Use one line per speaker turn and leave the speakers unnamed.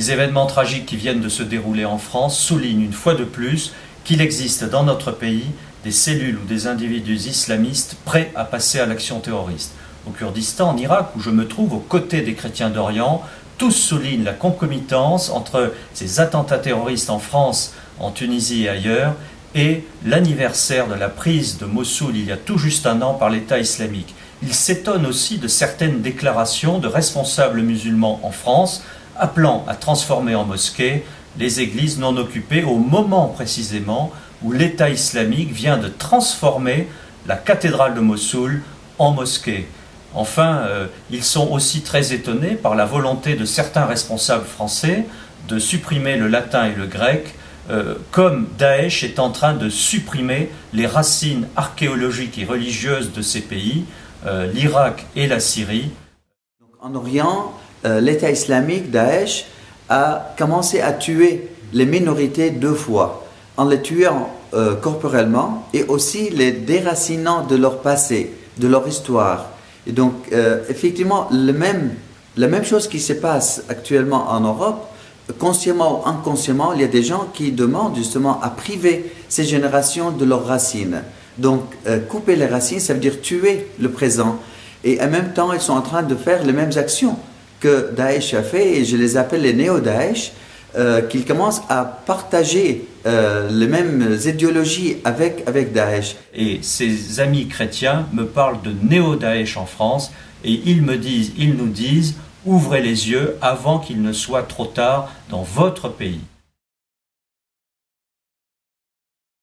Les événements tragiques qui viennent de se dérouler en France soulignent une fois de plus qu'il existe dans notre pays des cellules ou des individus islamistes prêts à passer à l'action terroriste. Au Kurdistan, en Irak, où je me trouve aux côtés des chrétiens d'Orient, tous soulignent la concomitance entre ces attentats terroristes en France, en Tunisie et ailleurs, et l'anniversaire de la prise de Mossoul il y a tout juste un an par l'État islamique. Ils s'étonnent aussi de certaines déclarations de responsables musulmans en France, appelant à transformer en mosquées les églises non occupées au moment précisément où l'État islamique vient de transformer la cathédrale de Mossoul en mosquée. Enfin, ils sont aussi très étonnés par la volonté de certains responsables français de supprimer le latin et le grec, comme Daesh est en train de supprimer les racines archéologiques et religieuses de ces pays, l'Irak et la Syrie.
En Orient, l'État islamique, Daesh, a commencé à tuer les minorités 2 fois, en les tuant corporellement et aussi les déracinant de leur passé, de leur histoire. Et donc, effectivement, la même chose qui se passe actuellement en Europe, consciemment ou inconsciemment, il y a des gens qui demandent justement à priver ces générations de leurs racines. Donc, couper les racines, ça veut dire tuer le présent. Et en même temps, ils sont en train de faire les mêmes actions que Daesh a fait, et je les appelle les néo-Daesh, qu'ils commencent à partager les mêmes idéologies avec Daesh.
Et ces amis chrétiens me parlent de néo-Daesh en France, et ils nous disent, ouvrez les yeux avant qu'il ne soit trop tard dans votre pays.